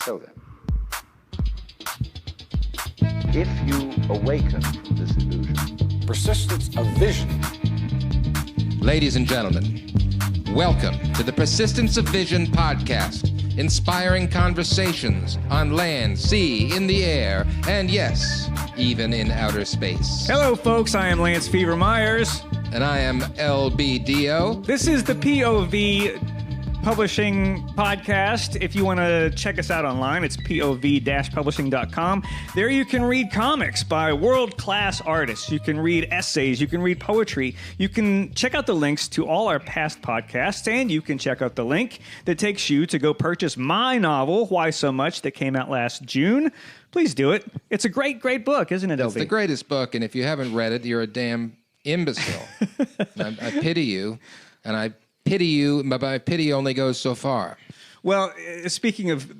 So then, if you awaken from this illusion, Persistence of vision. Ladies and gentlemen, welcome to the Persistence of Vision podcast, inspiring conversations on land, sea, in the air, and yes, even in outer space. Hello, folks. I am Lance Fever Myers. And I am LB Dio. This is the POV-Publishing podcast. If you want to check us out online, it's POV-Publishing.com. There you can read comics by world-class artists. You can read essays. You can read poetry. You can check out the links to all our past podcasts, and you can check out the link that takes you to go purchase my novel, Why So Much, that came out last June. Please do it. It's a great, great book, isn't it, LB? It's the greatest book, and if you haven't read it, you're a damn imbecile. I pity you, and I pity you, but my pity only goes so far. Well, speaking of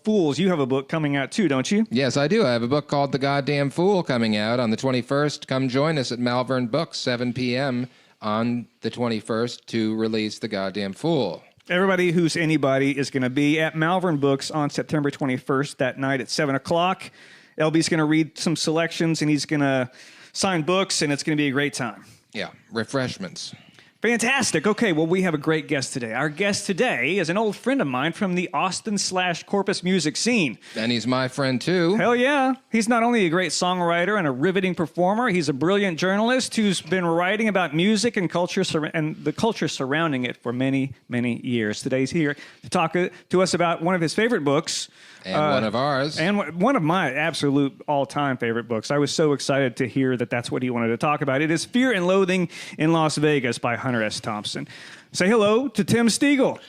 fools, you have a book coming out too, don't you? Yes, I do. I have a book called The Goddamn Fool coming out on the 21st. Come join us at Malvern Books, 7 p.m. on the 21st to release The Goddamn Fool. Everybody who's anybody is going to be at Malvern Books on September 21st that night at 7 o'clock. LB's going to read some selections, and he's going to sign books, and it's going to be a great time. Yeah, refreshments. Fantastic. Okay, well, we have a great guest today. Our guest today is an old friend of mine from the Austin/Corpus music scene. And he's my friend, too. Hell yeah. He's not only a great songwriter and a riveting performer, he's a brilliant journalist who's been writing about music and culture and the culture surrounding it for many, many years. Today he's here to talk to us about one of his favorite books. And one of ours. And one of my absolute all-time favorite books. I was so excited to hear that that's what he wanted to talk about. It is Fear and Loathing in Las Vegas by Hunter S. Thompson. Say hello to Tim Stegall.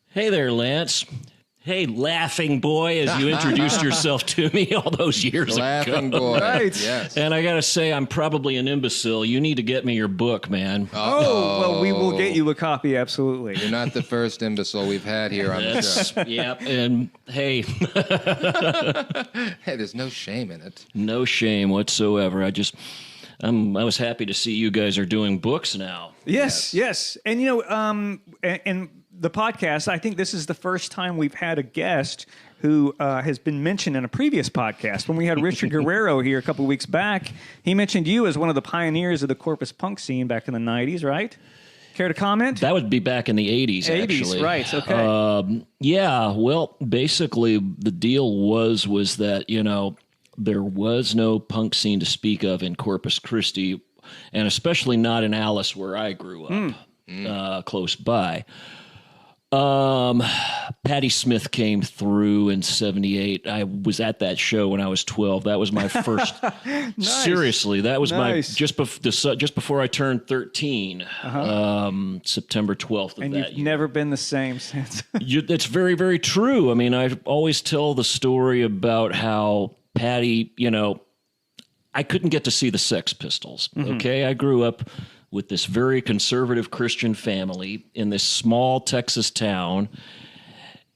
Hey there, Lance. Hey, laughing boy, as you introduced yourself to me all those years Laughing ago. boy. Right. Yes. And I got to say, I'm probably an imbecile. You need to get me your book, man. Oh, well, we will get you a copy, absolutely. You're not the first imbecile we've had here on the show. Yep. And hey, Hey, there's no shame in it. no shame whatsoever. I was happy to see you guys are doing books now. Yes. And, you know, and the podcast, I think this is the first time we've had a guest who has been mentioned in a previous podcast. When we had Richard Guerrero here a couple of weeks back, he mentioned you as one of the pioneers of the Corpus punk scene back in the 90s, right? Care to comment? That would be back in the 80s, actually. 80s, right, okay. Yeah, well, basically the deal was that, you know, there was no punk scene to speak of in Corpus Christi, and especially not in Alice, where I grew up, close by. Patti Smith came through in 78. I was at that show when I was 12. That was my first. Nice. Seriously, that was Nice. my just before I turned 13. September 12th of And that you've year. never been the same since. That's very, very true. I mean, I always tell the story about how Patti, you know, I couldn't get to see the Sex Pistols. Okay, I grew up with this very conservative Christian family in this small Texas town.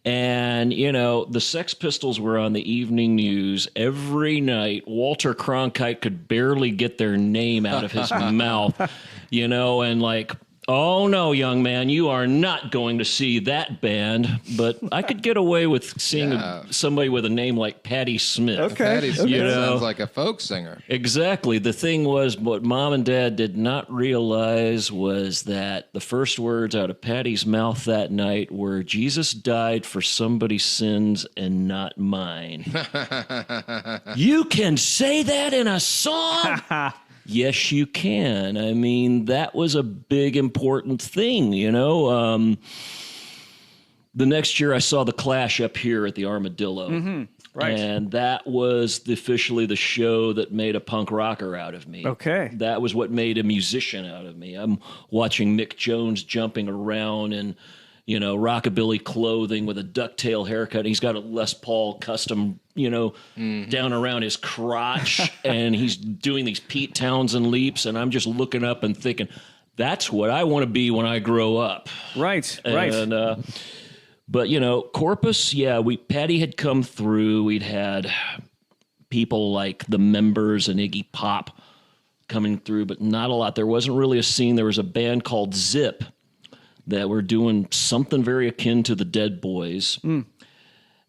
And, you know, the Sex Pistols were on the evening news every night. Walter Cronkite could barely get their name out of his mouth, you know, and like, oh, no, young man, you are not going to see that band. But I could get away with seeing somebody with a name like Patti Smith. Okay. Patti Smith You know. sounds like a folk singer. Exactly. The thing was, what Mom and Dad did not realize was that the first words out of Patty's mouth that night were, Jesus died for somebody's sins and not mine. You can say that in a song? Yes, you can. I mean, that was a big, important thing, you know. The next year I saw The Clash up here at the Armadillo. Right. And that was officially the show that made a punk rocker out of me. Okay. That was what made a musician out of me. I'm watching Mick Jones jumping around in, you know, rockabilly clothing with a ducktail haircut. And he's got a Les Paul custom, you know, down around his crotch. And he's doing these Pete Townsend leaps. And I'm just looking up and thinking, that's what I want to be when I grow up. Right. And, but, you know, Corpus, yeah, Patti had come through. We'd had people like the Members and Iggy Pop coming through, but not a lot. There wasn't really a scene. There was a band called Zip that were doing something very akin to the Dead Boys.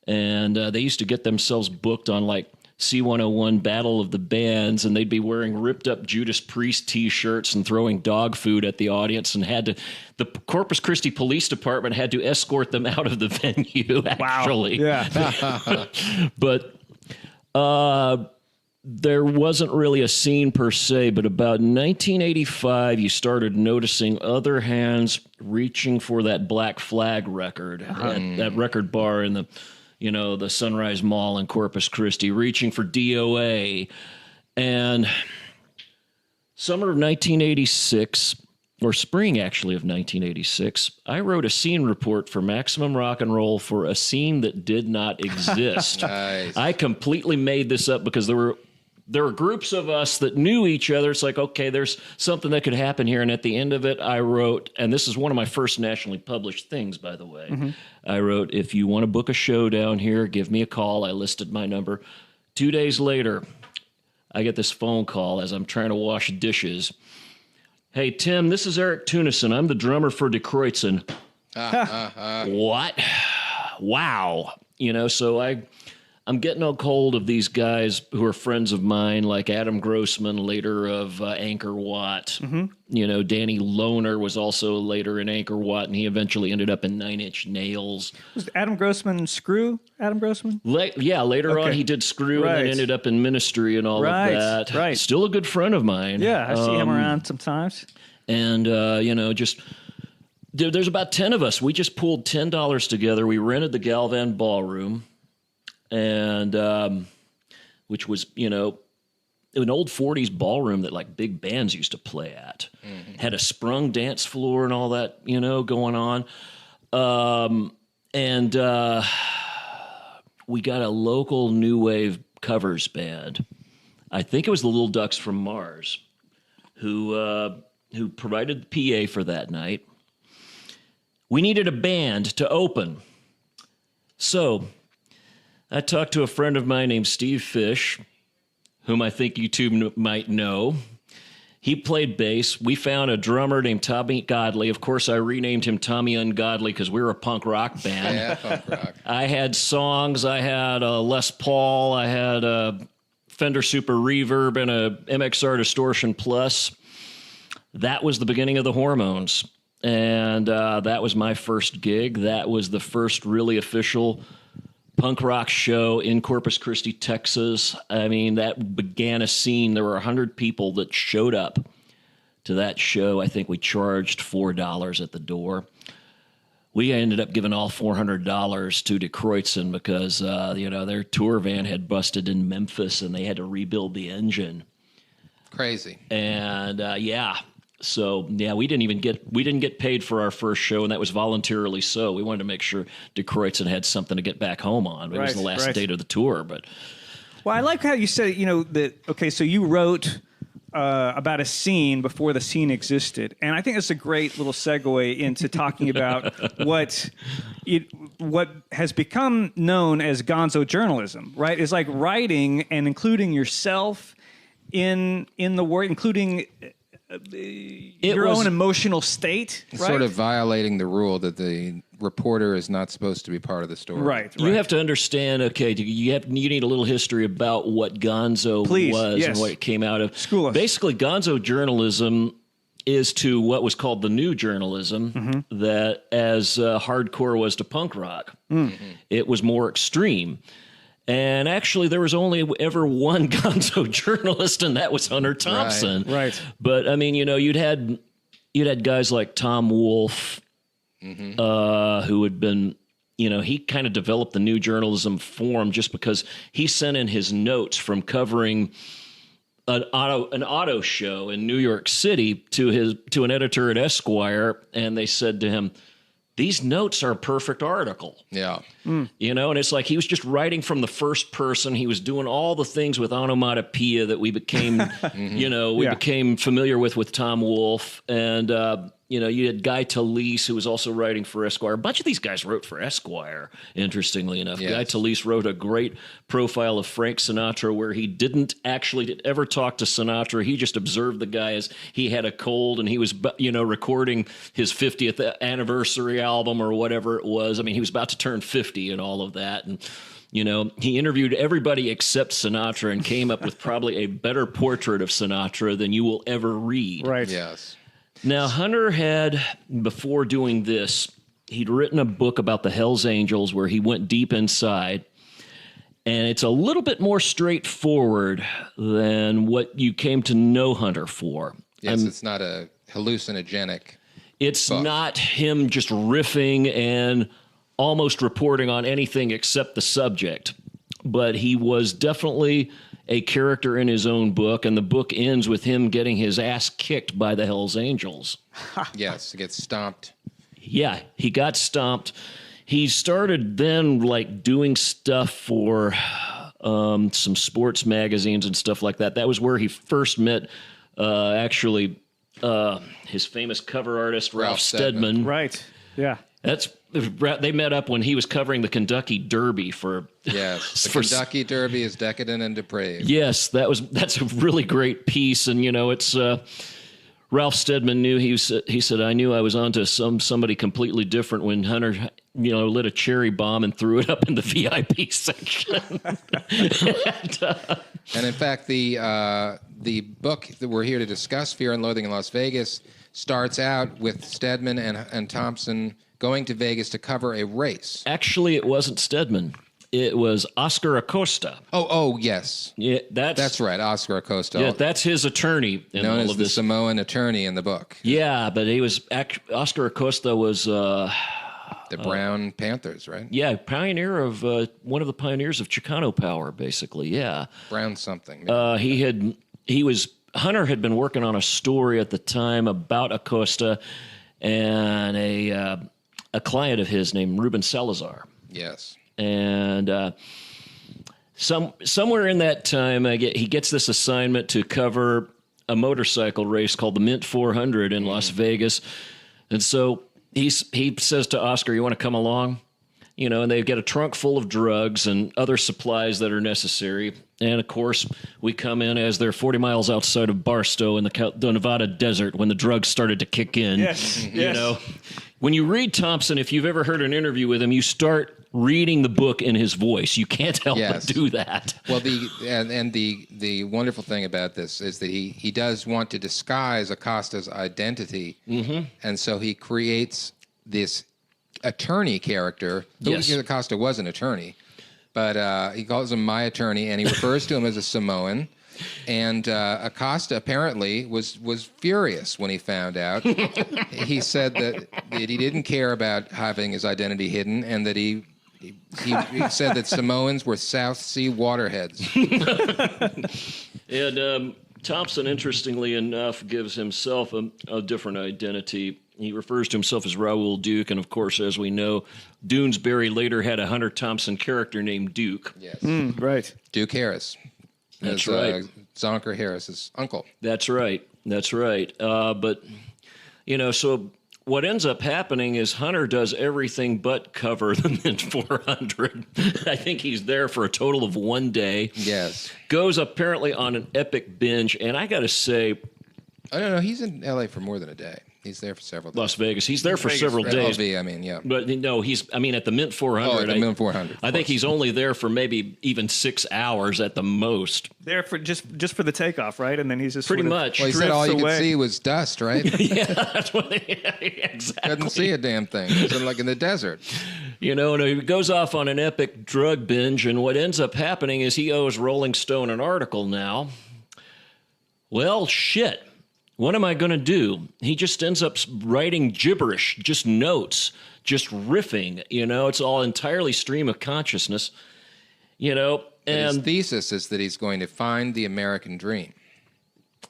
And they used to get themselves booked on like C101 Battle of the Bands, and they'd be wearing ripped up Judas Priest T-shirts and throwing dog food at the audience, and the Corpus Christi Police Department had to escort them out of the venue, actually. Wow. Yeah. But there wasn't really a scene per se, but about 1985, you started noticing other hands reaching for that Black Flag record at that record bar in the Sunrise Mall in Corpus Christi, reaching for DOA. And summer of 1986, or spring actually of 1986, I wrote a scene report for Maximum Rock and Roll for a scene that did not exist. Nice. I completely made this up because there were groups of us that knew each other. It's like, okay, there's something that could happen here. And at the end of it, I wrote, and this is one of my first nationally published things, by the way. I wrote, if you want to book a show down here, give me a call. I listed my number. 2 days later, I get this phone call as I'm trying to wash dishes. Hey, Tim, this is Eric Tunison. I'm the drummer for De Kreutzen. What? Wow. So I'm getting a hold of these guys who are friends of mine, like Adam Grossman, later of Anchor Watt. Danny Lohner was also later in Anchor Watt, and he eventually ended up in Nine Inch Nails. Was Adam Grossman Screw? Adam Grossman? Later on he did Screw and then ended up in Ministry and all of that. Right. Still a good friend of mine. Yeah, I see him around sometimes. And, there's about 10 of us. We just pulled $10 together. We rented the Galvan Ballroom. And which was, an old 40s ballroom that like big bands used to play at. Had a sprung dance floor and all that, going on. And we got a local new wave covers band. I think it was the Little Ducks from Mars who provided the PA for that night. We needed a band to open. So I talked to a friend of mine named Steve Fish, whom I think you two might know. He played bass. We found a drummer named Tommy Godley. Of course, I renamed him Tommy Ungodly because we were a punk rock band. Yeah, punk rock. I had songs. I had a Les Paul. I had a Fender Super Reverb and a MXR Distortion Plus. That was the beginning of the Hormones. And that was my first gig. That was the first really official punk rock show in Corpus Christi, Texas. I mean, that began a scene. There were 100 people that showed up to that show. I think we charged $4 at the door. We ended up giving all $400 to De Kreutzen because, their tour van had busted in Memphis and they had to rebuild the engine. Crazy. And, So we didn't get paid for our first show, and that was voluntarily so. We wanted to make sure De Kreutzen had something to get back home on. It was the last date of the tour, but I like how you said so you wrote about a scene before the scene existed, and I think that's a great little segue into talking about what has become known as Gonzo journalism. Right? It's like writing and including yourself in the work, including your own emotional state, right? Sort of violating the rule that the reporter is not supposed to be part of the story. Right. You have to understand, you need a little history about what Gonzo was and what it came out of. School us. Basically, Gonzo journalism is to what was called the new journalism that as hardcore was to punk rock. It was more extreme. And actually, there was only ever one Gonzo journalist, and that was Hunter Thompson. Right. But I mean, you'd had guys like Tom Wolfe, who had been, he kind of developed the new journalism form just because he sent in his notes from covering an auto show in New York City to an editor at Esquire, and they said to him, these notes are a perfect article. Yeah. And it's like he was just writing from the first person. He was doing all the things with onomatopoeia that we became, became familiar with Tom Wolfe. And you had Guy Talese, who was also writing for Esquire. A bunch of these guys wrote for Esquire, interestingly enough. Yes. Guy Talese wrote a great profile of Frank Sinatra where he didn't actually ever talk to Sinatra. He just observed the guy as he had a cold and he was, recording his 50th anniversary album or whatever it was. I mean, he was about to turn 50 and all of that. And, he interviewed everybody except Sinatra and came up with probably a better portrait of Sinatra than you will ever read. Right. Yes. Now, Hunter had, before doing this, he'd written a book about the Hells Angels where he went deep inside. And it's a little bit more straightforward than what you came to know Hunter for. Yes, it's not a hallucinogenic. It's book. not him just riffing and almost reporting on anything except the subject. But he was definitely a character in his own book, and the book ends with him getting his ass kicked by the Hells Angels. Yes, it gets stomped. Yeah, he got stomped. He started then doing stuff for some sports magazines and stuff like that. That was where he first met his famous cover artist, Ralph Steadman. Right. Yeah. They met up when he was covering the Kentucky Derby for. Yes, the Kentucky Derby is decadent and depraved. Yes, that's a really great piece, and it's Ralph Steadman knew he said I knew I was onto somebody completely different when Hunter lit a cherry bomb and threw it up in the VIP section. And in fact, the book that we're here to discuss, Fear and Loathing in Las Vegas, starts out with Steadman and Thompson going to Vegas to cover a race. Actually, it wasn't Steadman. It was Oscar Acosta. Oh, yes. Yeah, that's right, Oscar Acosta. Yeah, that's his attorney in known all as of the this. Samoan attorney in the book. Yeah, but he was Oscar Acosta was The Brown Panthers, right? yeah, pioneer of one of the pioneers of Chicano power, basically. Yeah, Brown something. Hunter had been working on a story at the time about Acosta and a client of his named Ruben Salazar. Yes. And somewhere in that time, he gets this assignment to cover a motorcycle race called the Mint 400 in Las Vegas. And so he says to Oscar, "You want to come along?" And they get a trunk full of drugs and other supplies that are necessary. And, of course, we come in as they're 40 miles outside of Barstow in the Nevada desert when the drugs started to kick in. Yes. When you read Thompson, if you've ever heard an interview with him, you start reading the book in his voice. You can't help but do that. Well, the wonderful thing about this is that he does want to disguise Acosta's identity, and so he creates this attorney character. Yes. Acosta was an attorney, but he calls him my attorney, and he refers to him as a Samoan. And Acosta apparently was furious when he found out. He said that he didn't care about having his identity hidden, and that he said that Samoans were South Sea waterheads. And Thompson, interestingly enough, gives himself a different identity. He refers to himself as Raoul Duke, and of course, as we know, Doonesbury later had a Hunter Thompson character named Duke. Yes. Right. Duke Harris. That's right. Zonker Harris's uncle. That's right. But, so what ends up happening is Hunter does everything but cover the Mint 400. I think he's there for a total of one day. Yes. Goes apparently on an epic binge, and I got to say... I don't know. He's in L.A. for more than a day. He's there for several days. Las Vegas. He's there for several days. LV, I mean, yeah. But no, at the Mint 400. Oh, at the Mint 400. I think he's only there for maybe even 6 hours at the most. There for just for the takeoff, right? And then he's just pretty much. Well, he said all you could see was dust, right? Yeah, that's what exactly. Couldn't see a damn thing. It was like in the desert. And he goes off on an epic drug binge, and what ends up happening is he owes Rolling Stone an article now. Well, shit. What am I going to do? He just ends up writing gibberish, just notes, just riffing. It's all entirely stream of consciousness. And his thesis is that he's going to find the American dream.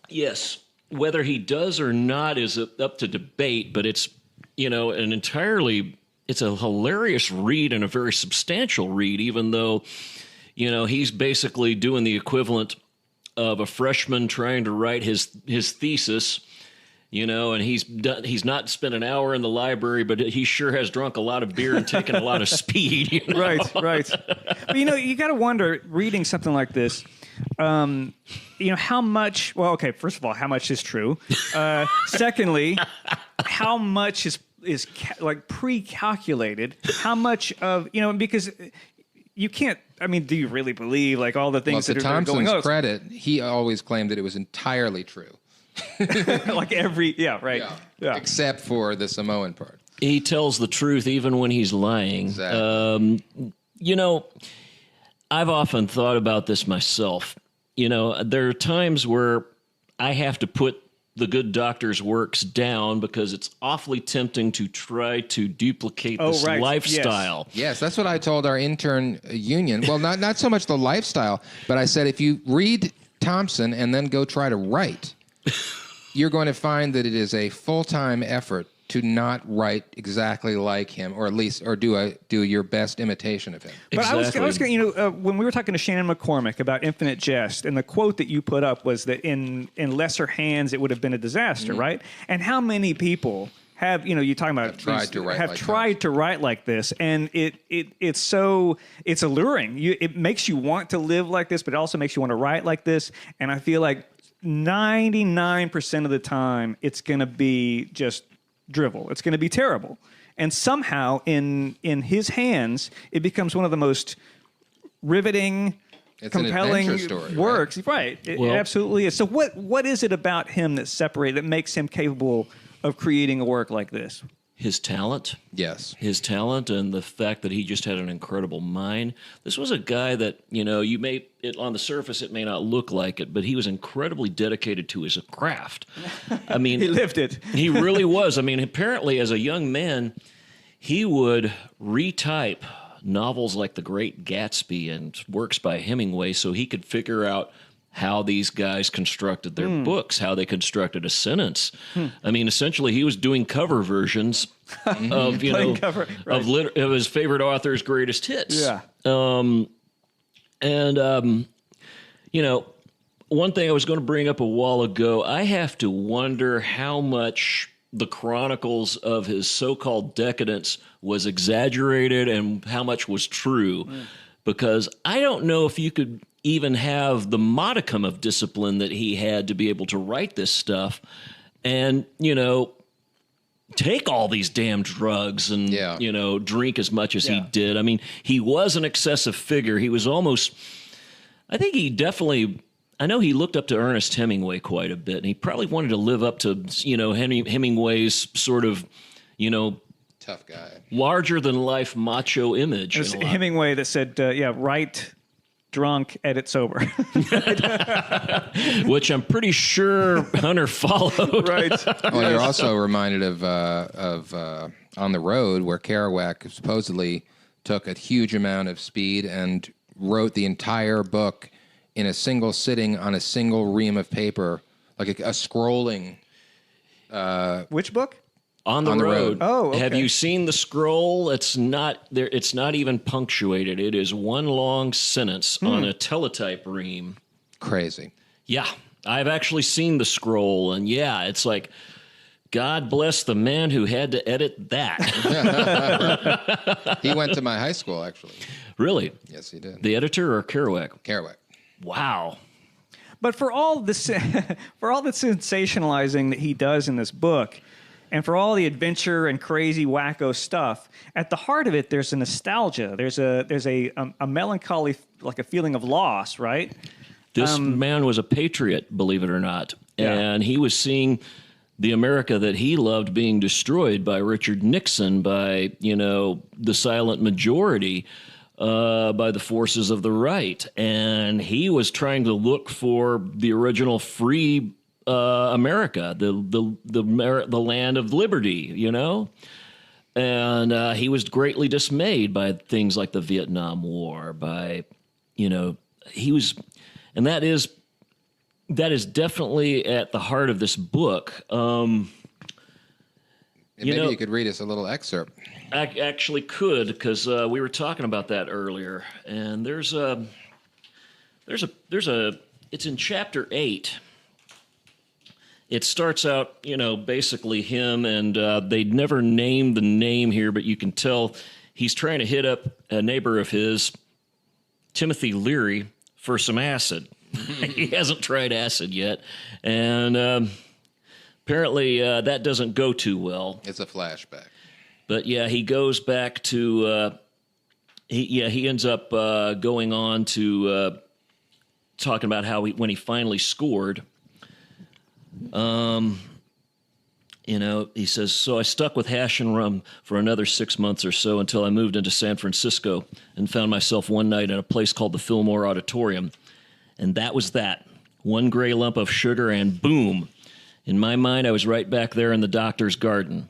Yes. Whether he does or not is up to debate, but it's, it's a hilarious read and a very substantial read, even though, he's basically doing the equivalent of a freshman trying to write his thesis, and he's not spent an hour in the library, but he sure has drunk a lot of beer and taken a lot of speed. Right. But you got to wonder, reading something like this, how much. Well, okay. First of all, how much is true? Secondly, how much is like pre-calculated? How much of because you can't. I mean, do you really believe like all the things that are going on? Thompson's credit, he always claimed that it was entirely true. Like yeah. Except for the Samoan part. He tells the truth even when he's lying. Exactly. I've often thought about this myself. There are times where I have to put the good doctor's works down because it's awfully tempting to try to duplicate this lifestyle. Yes, that's what I told our intern union. Well, not so much the lifestyle, but I said if you read Thompson and then go try to write, you're going to find that it is a full-time effort to not write exactly like him, or at least, or do your best imitation of him. But Exactly. I was going, when we were talking to Shannon McCormick about Infinite Jest, and the quote that you put up was that in lesser hands it would have been a disaster, right? And how many people have, you're talking about tried to write like this, and it's alluring. It makes you want to live like this, but it also makes you want to write like this. And I feel like 99% of the time it's going to be just drivel. It's going to be terrible. And somehow in his hands, it becomes one of the most riveting, compelling story, works. Right. It absolutely is. So what is it about him that makes him capable of creating a work like this? His talent. Yes. His talent and the fact that he just had an incredible mind. This was a guy that, on the surface it may not look like it, but he was incredibly dedicated to his craft. I mean, he lived it. He really was. I mean, apparently as a young man, he would retype novels like The Great Gatsby and works by Hemingway so he could figure out how these guys constructed their books, how they constructed a sentence. I mean, essentially, he was doing cover versions of of his favorite author's greatest hits. Yeah. One thing I was going to bring up a while ago, I have to wonder how much the chronicles of his so-called decadence was exaggerated and how much was true. Because I don't know if you could even have the modicum of discipline that he had to be able to write this stuff and, take all these damn drugs and, drink as much as he did. I mean, he was an excessive figure. He was almost, I think he definitely, I know he looked up to Ernest Hemingway quite a bit, and he probably wanted to live up to, Hemingway's sort of, tough guy, larger than life macho image. It was Hemingway that said, write drunk, edit sober. Which I'm pretty sure Hunter followed. Right. Well, you're also reminded of On the Road, where Kerouac supposedly took a huge amount of speed and wrote the entire book in a single sitting on a single ream of paper, like a scrolling. Which book? On the Road. Oh, okay. Have you seen the scroll? It's not there. It's not even punctuated. It is one long sentence on a teletype ream. Crazy. Yeah, I've actually seen the scroll, and it's like, God bless the man who had to edit that. He went to my high school, actually. Really? Yes, he did. The editor or Kerouac? Kerouac. Wow. But for all the sensationalizing that he does in this book, and for all the adventure and crazy wacko stuff, at the heart of it, there's a nostalgia. There's a melancholy, like a feeling of loss, right? This man was a patriot, believe it or not, Yeah. and he was seeing the America that he loved being destroyed by Richard Nixon, by the silent majority, by the forces of the right, and he was trying to look for the original free America, the land of liberty, and he was greatly dismayed by things like the Vietnam War. He was, and that is definitely at the heart of this book. Maybe you could read us a little excerpt. I actually could, because we were talking about that earlier, and it's in chapter 8. it starts out, basically him, and they'd never named the name here, but you can tell he's trying to hit up a neighbor of his, Timothy Leary, for some acid. He hasn't tried acid yet, and apparently that doesn't go too well. It's a flashback. But yeah, he goes back to he ends up going on to talking about how when he finally scored. He says, so I stuck with hash and rum for another 6 months or so until I moved into San Francisco and found myself one night in a place called the Fillmore Auditorium. And that was that. One gray lump of sugar and boom. In my mind, I was right back there in the doctor's garden.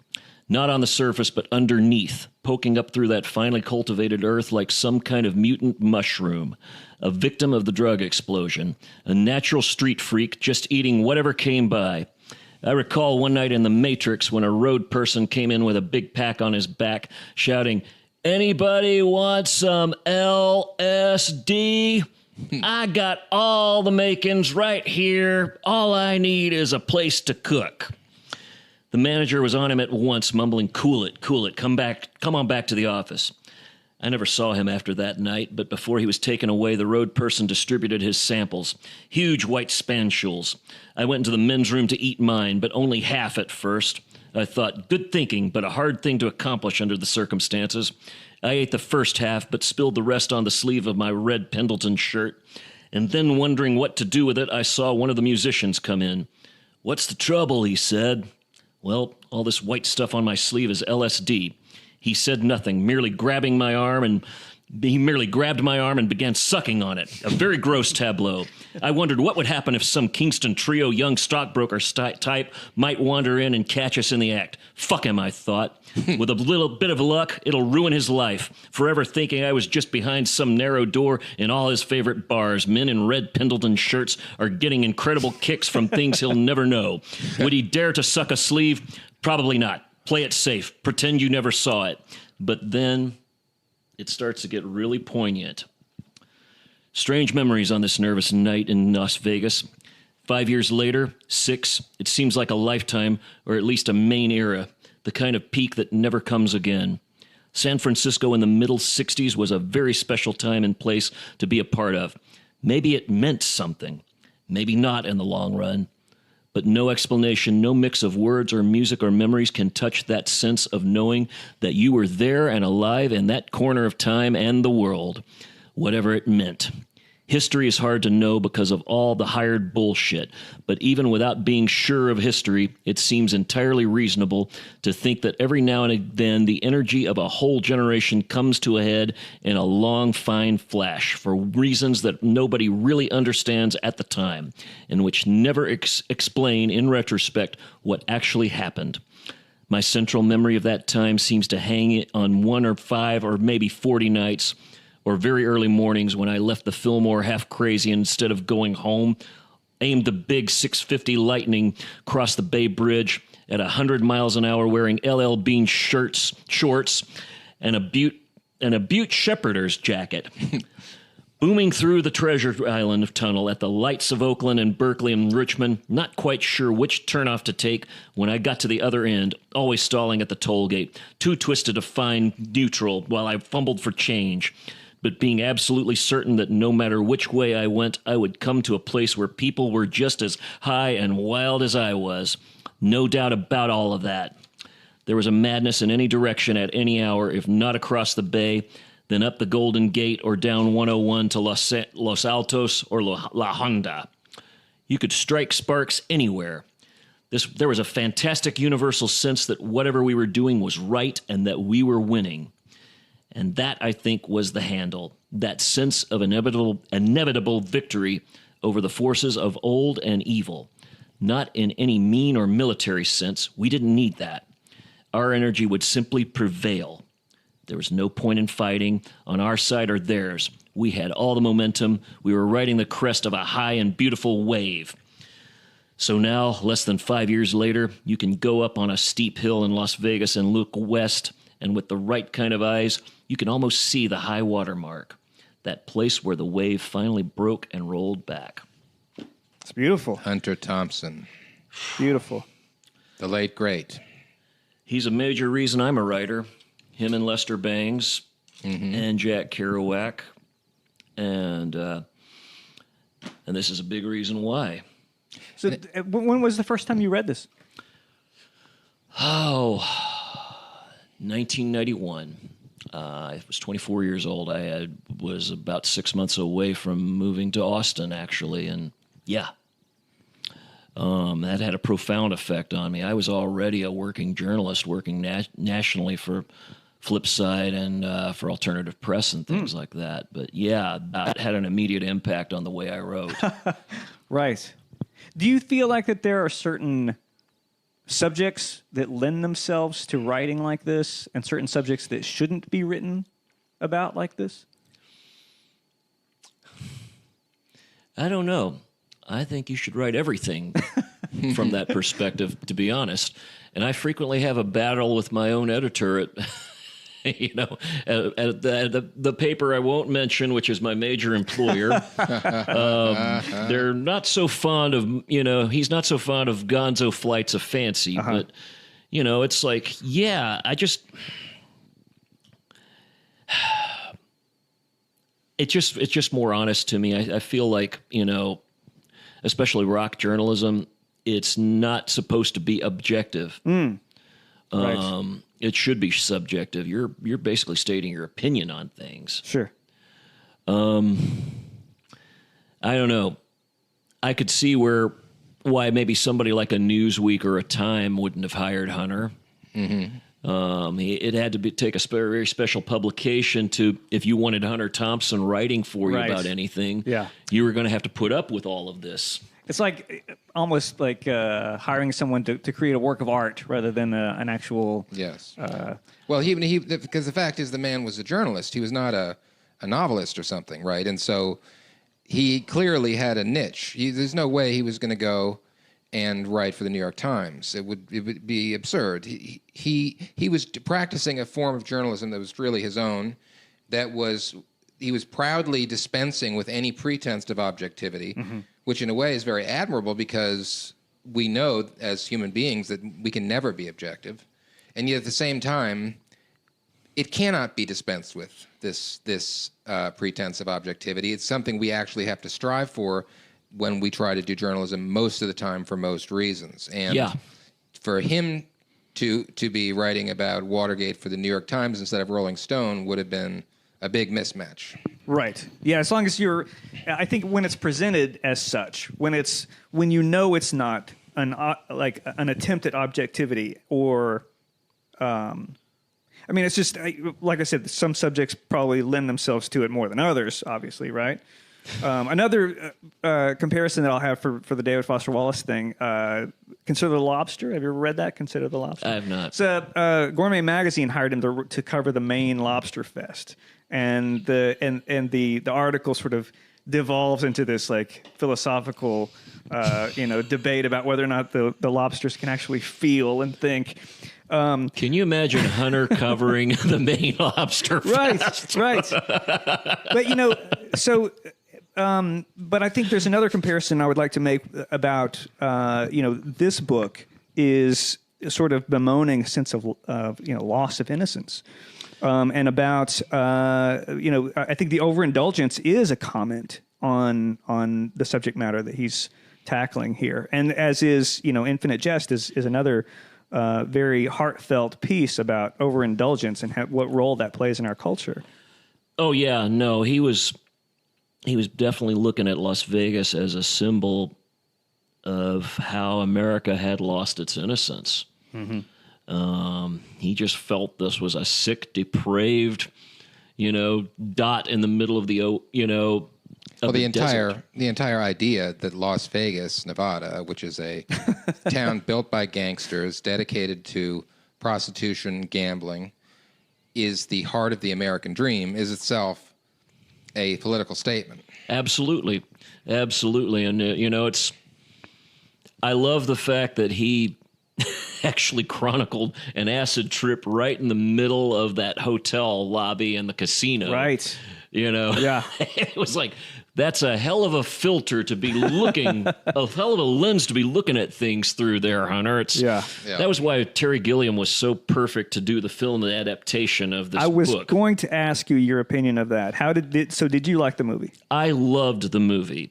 Not on the surface, but underneath, poking up through that finely cultivated earth like some kind of mutant mushroom. A victim of the drug explosion. A natural street freak just eating whatever came by. I recall one night in The Matrix when a road person came in with a big pack on his back, shouting, "Anybody want some LSD? I got all the makings right here. All I need is a place to cook." The manager was on him at once, mumbling, "Cool it, come on back to the office." I never saw him after that night, but before he was taken away, the road person distributed his samples, huge white spanules. I went into the men's room to eat mine, but only half at first. I thought, good thinking, but a hard thing to accomplish under the circumstances. I ate the first half, but spilled the rest on the sleeve of my red Pendleton shirt. And then, wondering what to do with it, I saw one of the musicians come in. "What's the trouble?" he said. "Well, all this white stuff on my sleeve is LSD. He said nothing, merely grabbed my arm and began sucking on it. A very gross tableau. I wondered what would happen if some Kingston Trio young stockbroker type might wander in and catch us in the act. Fuck him, I thought. With a little bit of luck, it'll ruin his life, forever thinking I was just behind some narrow door in all his favorite bars. Men in red Pendleton shirts are getting incredible kicks from things he'll never know. Would he dare to suck a sleeve? Probably not. Play it safe. Pretend you never saw it." But then it starts to get really poignant. Strange memories on this nervous night in Las Vegas. 5 years later, 6, it seems like a lifetime, or at least a main era, the kind of peak that never comes again. San Francisco in the middle 60s was a very special time and place to be a part of. Maybe it meant something. Maybe not in the long run. But no explanation, no mix of words or music or memories can touch that sense of knowing that you were there and alive in that corner of time and the world, whatever it meant. History is hard to know because of all the hired bullshit, but even without being sure of history, it seems entirely reasonable to think that every now and then the energy of a whole generation comes to a head in a long, fine flash for reasons that nobody really understands at the time, and which never explain in retrospect what actually happened. My central memory of that time seems to hang on 1 or 5 or maybe 40 nights, or very early mornings when I left the Fillmore half crazy and instead of going home, aimed the big 650 Lightning across the Bay Bridge at 100 miles an hour wearing LL Bean shorts, and a Butte Shepherders jacket. Booming through the Treasure Island tunnel at the lights of Oakland and Berkeley and Richmond, not quite sure which turnoff to take when I got to the other end, always stalling at the toll gate, too twisted to find neutral while I fumbled for change. But being absolutely certain that no matter which way I went, I would come to a place where people were just as high and wild as I was. No doubt about all of that. There was a madness in any direction at any hour, if not across the bay, then up the Golden Gate or down 101 to Los Altos or La Honda. You could strike sparks anywhere. There was a fantastic universal sense that whatever we were doing was right and that we were winning. And that, I think, was the handle, that sense of inevitable victory over the forces of old and evil. Not in any mean or military sense. We didn't need that. Our energy would simply prevail. There was no point in fighting on our side or theirs. We had all the momentum. We were riding the crest of a high and beautiful wave. So now, less than 5 years later, you can go up on a steep hill in Las Vegas and look west, and with the right kind of eyes, you can almost see the high water mark, that place where the wave finally broke and rolled back. It's beautiful. Hunter Thompson. Beautiful. The late great. He's a major reason I'm a writer. Him and Lester Bangs and Jack Kerouac. And this is a big reason why. So when was the first time you read this? Oh, 1991. I was 24 years old. I was about 6 months away from moving to Austin, actually. And yeah, that had a profound effect on me. I was already a working journalist, working nationally for Flipside and for alternative press and things like that. But yeah, that had an immediate impact on the way I wrote. Right. Do you feel like that there are certain subjects that lend themselves to writing like this and certain subjects that shouldn't be written about like this? I don't know. I think you should write everything from that perspective, to be honest. And I frequently have a battle with my own editor at the paper I won't mention, which is my major employer. They're not so fond of, he's not so fond of Gonzo Flights of Fancy, but, it's like, yeah, it's just more honest to me. I feel like, especially rock journalism, it's not supposed to be objective. Right. It should be subjective. You're basically stating your opinion on things. Sure. I don't know. I could see why maybe somebody like a Newsweek or a Time wouldn't have hired Hunter. It had to take a very special publication if you wanted Hunter Thompson writing for you about anything. Yeah. You were going to have to put up with all of this. It's almost like hiring someone to create a work of art rather than an actual... Yes. Well, because the fact is the man was a journalist. He was not a novelist or something, right? And so he clearly had a niche. There's no way he was going to go and write for the New York Times. It would be absurd. He was practicing a form of journalism that was really his own, he was proudly dispensing with any pretense of objectivity, which in a way is very admirable because we know as human beings that we can never be objective. And yet at the same time, it cannot be dispensed with, this pretense of objectivity. It's something we actually have to strive for when we try to do journalism most of the time for most reasons. And for him to be writing about Watergate for the New York Times instead of Rolling Stone would have been a big mismatch. Right. Yeah, as long as I think when it's presented as such, when you know it's not an attempt at objectivity or, it's just, like I said, some subjects probably lend themselves to it more than others, obviously, right? Another comparison that I'll have for the David Foster Wallace thing, Consider the Lobster. Have you ever read that, Consider the Lobster? I have not. So Gourmet Magazine hired him to cover the Maine Lobster Fest. And the article sort of devolves into this like philosophical debate about whether or not the lobsters can actually feel and think. Can you imagine Hunter covering the Maine Lobster Fest? Right. But but I think there's another comparison I would like to make about this book is sort of bemoaning a sense of loss of innocence. And about, I think the overindulgence is a comment on the subject matter that he's tackling here. And as is, Infinite Jest is another very heartfelt piece about overindulgence and what role that plays in our culture. Oh, yeah. No, he was definitely looking at Las Vegas as a symbol of how America had lost its innocence. He just felt this was a sick, depraved, dot in the middle of the the entire idea that Las Vegas, Nevada, which is a town built by gangsters dedicated to prostitution, gambling, is the heart of the American dream, is itself a political statement. Absolutely. And I love the fact that he actually chronicled an acid trip right in the middle of that hotel lobby and the casino. Right. You know, Yeah. It was like, that's a hell of a filter to be looking, a hell of a lens to be looking at things through there, Hunter. Yeah. That was why Terry Gilliam was so perfect to do the film adaptation of this book. I was going to ask you your opinion of that. Did you like the movie? I loved the movie.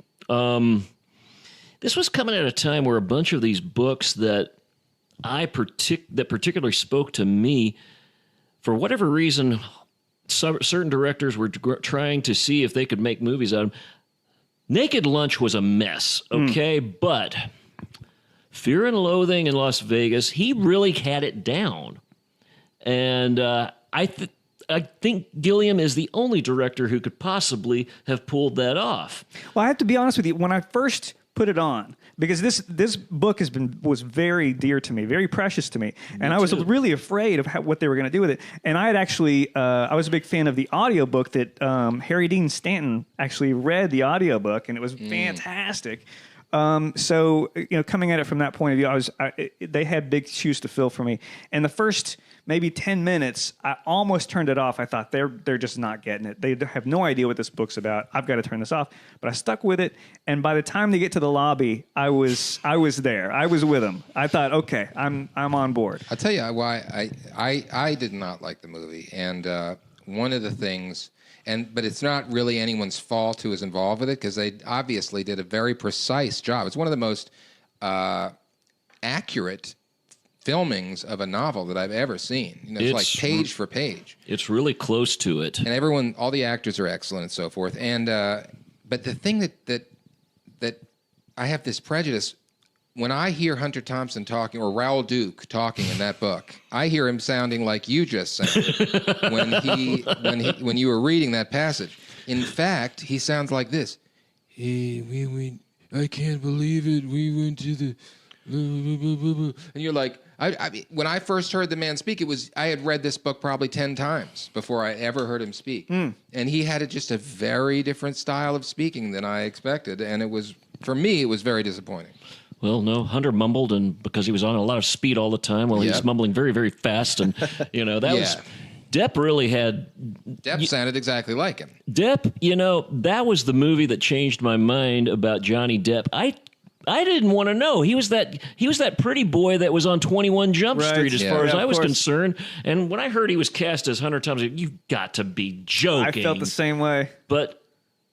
This was coming at a time where a bunch of these books that particularly spoke to me, for whatever reason, certain directors were trying to see if they could make movies out of them. Naked Lunch was a mess, okay? But Fear and Loathing in Las Vegas, he really had it down. And I think Gilliam is the only director who could possibly have pulled that off. Well, I have to be honest with you. When I first put it on, because this book was very dear to me, very precious to me, and I was really afraid of what they were going to do with it. And I had actually, I was a big fan of the audiobook that Harry Dean Stanton actually read the audiobook, and it was fantastic. So, coming at it from that point of view, they had big shoes to fill for me. And the first maybe 10 minutes, I almost turned it off. I thought they're just not getting it. They have no idea what this book's about. I've got to turn this off. But I stuck with it. And by the time they get to the lobby, I was there. I was with them. I thought, okay, I'm on board. I'll tell you why I did not like the movie. And one of the things, but it's not really anyone's fault who is involved with it, because they obviously did a very precise job. It's one of the most accurate filmings of a novel that I've ever seen. It's like page for page. It's really close to it. And all the actors are excellent and so forth. And but the thing that I have this prejudice, when I hear Hunter Thompson talking, or Raoul Duke talking in that book, I hear him sounding like you just sounded when you were reading that passage. In fact, he sounds like this. Hey, I can't believe it. We went to the... And you're like, when I first heard the man speak, I had read this book probably 10 times before I ever heard him speak. And he had just a very different style of speaking than I expected. And for me, it was very disappointing. Well, no, Hunter mumbled, and because he was on a lot of speed all the time, he was mumbling very, very fast. And, that was... Depp really had... Depp sounded exactly like him. Depp, that was the movie that changed my mind about Johnny Depp. I didn't want to know. He was that pretty boy that was on 21 Jump Street as far as I was concerned. And when I heard he was cast as Hunter Thompson, you've got to be joking. I felt the same way. But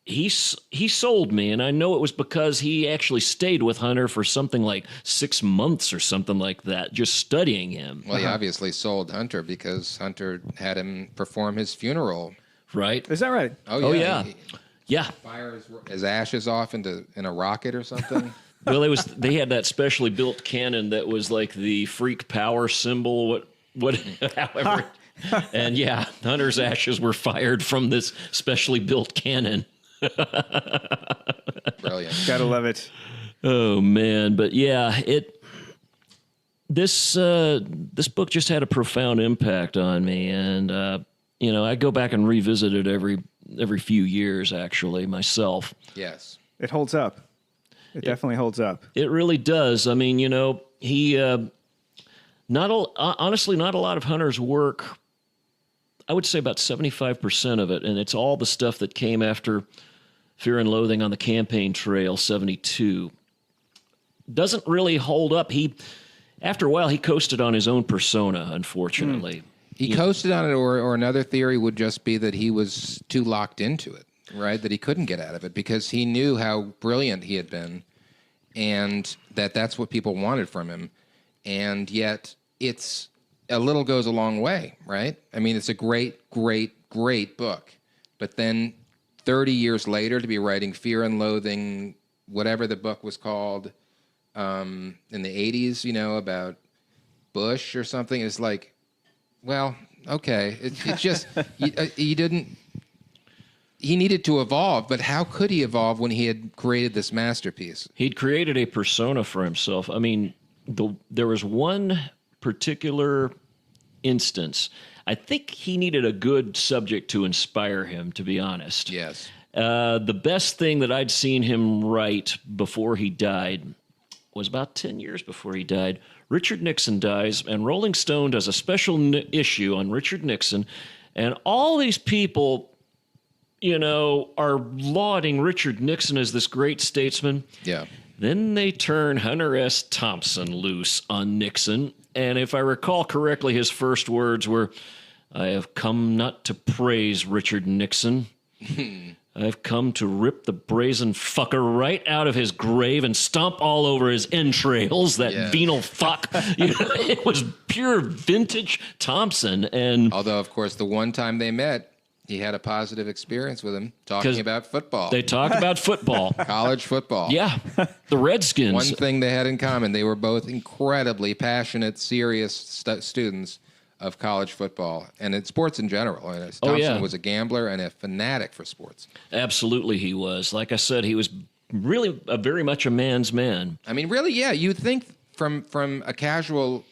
he sold me, and I know it was because he actually stayed with Hunter for something like 6 months or something like that, just studying him. Well, he obviously sold Hunter because Hunter had him perform his funeral. Right. Is that right? Oh, yeah. Yeah. Fires his ashes off in a rocket or something. Well, they had that specially built cannon that was like the freak power symbol, however. And yeah, Hunter's ashes were fired from this specially built cannon. Brilliant. Gotta love it. Oh man, but yeah, this book just had a profound impact on me, and I go back and revisit it every few years actually myself. Yes. It holds up. It definitely holds up. It really does. I mean, he honestly, not a lot of Hunter's work. I would say about 75% of it, and it's all the stuff that came after Fear and Loathing on the Campaign Trail, 72. Doesn't really hold up. After a while, he coasted on his own persona, unfortunately. He coasted on it, or another theory would just be that he was too locked into it. Right, that he couldn't get out of it because he knew how brilliant he had been, and that's what people wanted from him. And yet, it's a little goes a long way, right? I mean, it's a great, great, great book. But then 30 years later, to be writing Fear and Loathing, whatever the book was called, in the 80s, about Bush or something, it's like, well, okay. It's just, he didn't... He needed to evolve, but how could he evolve when he had created this masterpiece? He'd created a persona for himself. I mean, there was one particular instance. I think he needed a good subject to inspire him, to be honest. Yes. The best thing that I'd seen him write before he died was about 10 years before he died. Richard Nixon dies, and Rolling Stone does a special issue on Richard Nixon, and all these people are lauding Richard Nixon as this great statesman. Yeah. Then they turn Hunter S. Thompson loose on Nixon. And if I recall correctly, his first words were, "I have come not to praise Richard Nixon. I've come to rip the brazen fucker right out of his grave and stomp all over his entrails, that venal fuck." It was pure vintage Thompson. And although, of course, the one time they met, he had a positive experience with him talking about football. They talked about football. College football. Yeah. The Redskins. One thing they had in common, they were both incredibly passionate, serious students of college football and in sports in general. Thompson was a gambler and a fanatic for sports. Absolutely he was. Like I said, he was really very much a man's man. I mean, really, yeah, you'd think from a casual,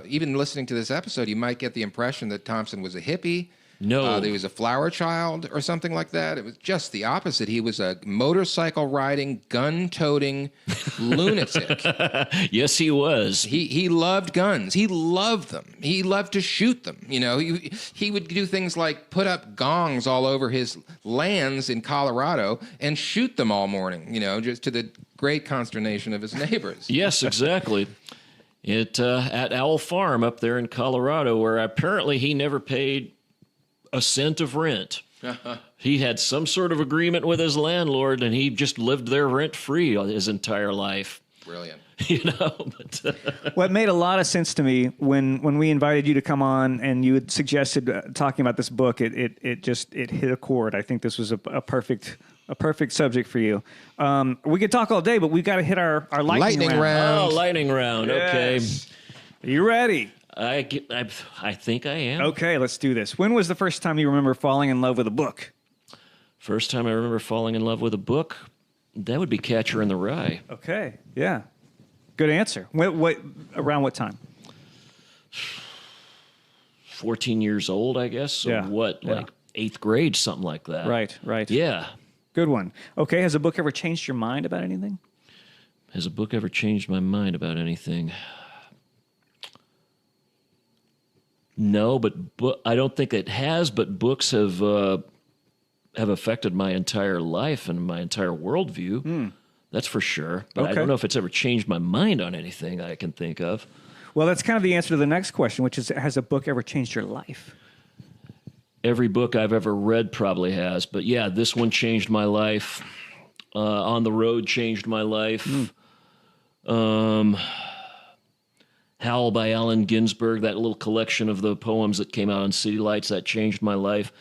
even listening to this episode, you might get the impression that Thompson was a hippie. No. That he was a flower child or something like that. It was just the opposite. He was a motorcycle-riding, gun-toting lunatic. Yes, he was. He loved guns. He loved them. He loved to shoot them. He would do things like put up gongs all over his lands in Colorado and shoot them all morning, just to the great consternation of his neighbors. Yes, exactly. At Owl Farm up there in Colorado, where apparently he never paid a cent of rent. He had some sort of agreement with his landlord, and he just lived there rent-free his entire life. Brilliant. What made a lot of sense to me when we invited you to come on and you had suggested talking about this book, it hit a chord. I think this was a perfect subject for you. We could talk all day, but we've got to hit our lightning round. Oh, lightning round. Okay. Yes. Are you ready? I think I am. Okay, let's do this. When was the first time you remember falling in love with a book? First time I remember falling in love with a book, that would be Catcher in the Rye. Okay, yeah. Good answer. Around what time? 14 years old, I guess. So like 8th grade, something like that. Right. Yeah. Good one. Okay, has a book ever changed your mind about anything? Has a book ever changed my mind about anything? No, but I don't think it has. But books have affected my entire life and my entire worldview. That's for sure. But I don't know if it's ever changed my mind on anything I can think of. Well, that's kind of the answer to the next question, which is, has a book ever changed your life? Every book I've ever read probably has. But yeah, this one changed my life. On the Road changed my life. Howl by Allen Ginsberg, that little collection of the poems that came out on City Lights, that changed my life.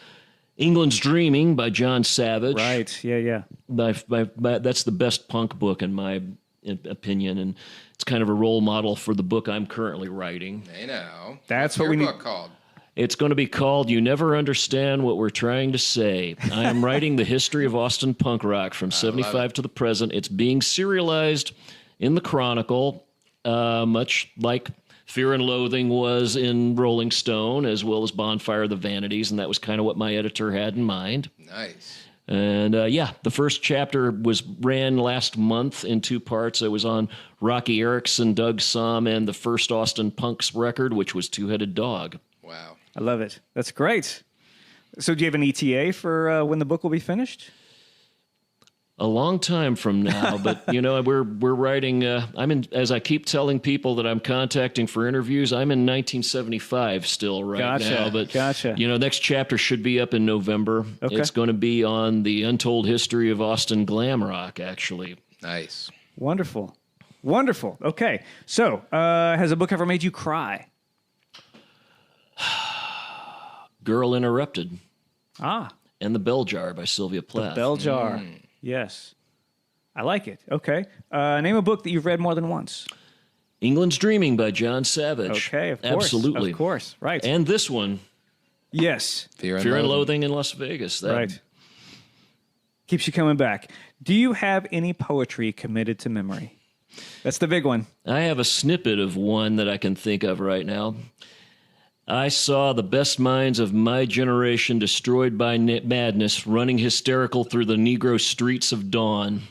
England's Dreaming by John Savage. Right, yeah. That's the best punk book in my opinion, and it's kind of a role model for the book I'm currently writing. Hey now. That's What's what your we book need. called? It's going to be called You Never Understand What We're Trying to Say. I am writing the history of Austin punk rock from 75 to the present. It's being serialized in the Chronicle, much like Fear and Loathing was in Rolling Stone, as well as Bonfire of the Vanities, and that was kind of what my editor had in mind. Nice. And the first chapter ran last month in 2 parts. I was on Rocky Erickson, Doug Somm, and the first Austin Punks record, which was Two-Headed Dog. Wow. I love it. That's great. So do you have an ETA for when the book will be finished? A long time from now, but we're writing. As I keep telling people that I'm contacting for interviews, I'm in 1975 still now. But gotcha. Next chapter should be up in November. Okay. It's going to be on the untold history of Austin glam rock. Actually, Nice. Wonderful. Okay, so has a book ever made you cry? Girl Interrupted. And The Bell Jar by Sylvia Plath. Bell Jar. Yes. I like it. Okay. Name a book that you've read more than once. England's Dreaming by John Savage. Okay, of course. Absolutely. Of course. Right. And this one, yes. Fear and Loathing in Las Vegas. Right. Keeps you coming back. Do you have any poetry committed to memory? That's the big one. I have a snippet of one that I can think of right now. I saw the best minds of my generation destroyed by madness, running hysterical through the Negro streets of dawn.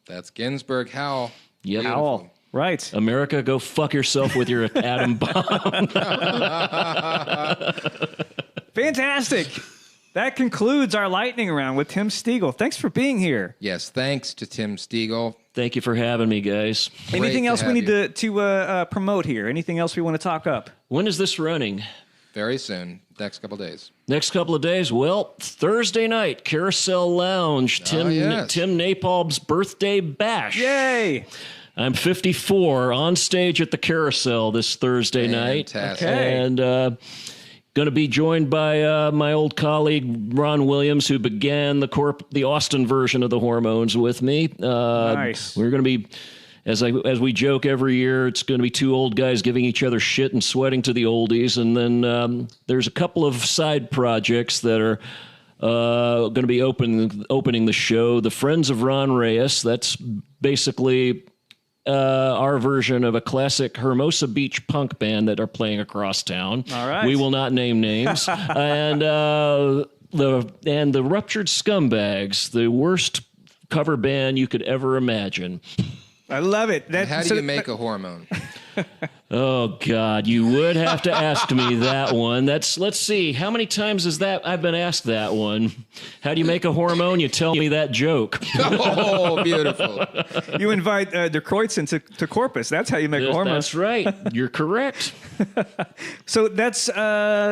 That's Ginsberg. Howl. Yep. Howl. Right. America, go fuck yourself with your atom bomb. Fantastic. That concludes our lightning round with Tim Stegall. Thanks for being here. Yes, thanks to Tim Stegall. Thank you for having me, guys. Anything else we need you. to promote here? Anything else we want to talk up? When is this running? Very soon, next couple days. Next couple of days? Well, Thursday night, Carousel Lounge, Tim Napalm's birthday bash. Yay! I'm 54 on stage at the Carousel this Thursday night. Fantastic. Okay. And going to be joined by my old colleague, Ron Williams, who began the Austin version of the Hormones with me. Nice. We're going to be, as we joke every year, it's going to be two old guys giving each other shit and sweating to the oldies. And then there's a couple of side projects that are going to be opening the show. The Friends of Ron Reyes, that's basically our version of a classic Hermosa Beach punk band that are playing across town. All right. We will not name names. And the Ruptured Scumbags, the worst cover band you could ever imagine. I love it. How do you make a hormone? Oh, God, you would have to ask me that one. Let's see. How many times is that I've been asked that one? How do you make a hormone? You tell me that joke. Oh, beautiful. You invite De Kreutzen to Corpus. That's how you make a hormone. That's right. You're correct. So that's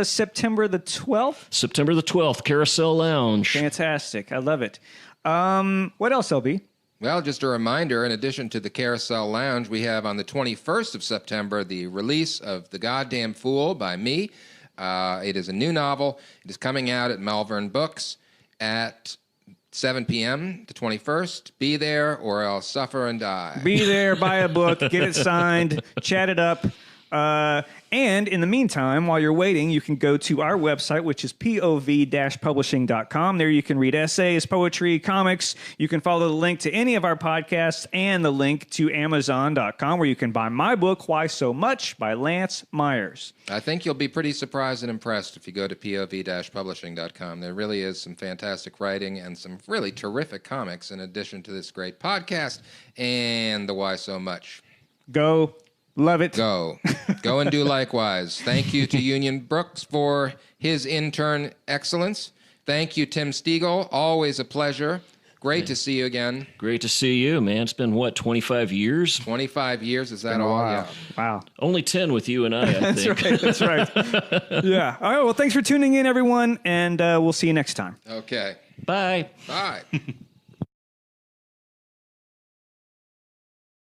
September the 12th? September the 12th, Carousel Lounge. Fantastic. I love it. What else, LB? Well, just a reminder, in addition to the Carousel Lounge, we have on the 21st of September the release of The Goddamn Fool by me. It is a new novel. It is coming out at Malvern Books at 7 p.m. the 21st. Be there or else suffer and die. Be there, buy a book, get it signed, chat it up. And in the meantime, while you're waiting, you can go to our website, which is POV-Publishing.com. There you can read essays, poetry, comics. You can follow the link to any of our podcasts and the link to Amazon.com, where you can buy my book, Why So Much, by Lance Myers. I think you'll be pretty surprised and impressed if you go to POV-Publishing.com. There really is some fantastic writing and some really terrific comics in addition to this great podcast and the Why So Much. Go. Love it. Go and do likewise. Thank you to Union Brooks for his intern excellence. Thank you, Tim Stegall. Always a pleasure. Great to see you again. Great to see you, man. It's been, 25 years? 25 years, is that all? Yeah. Wow. Only 10 with you and I think. That's right. Yeah. All right. Well, thanks for tuning in, everyone, and we'll see you next time. Okay. Bye. Bye.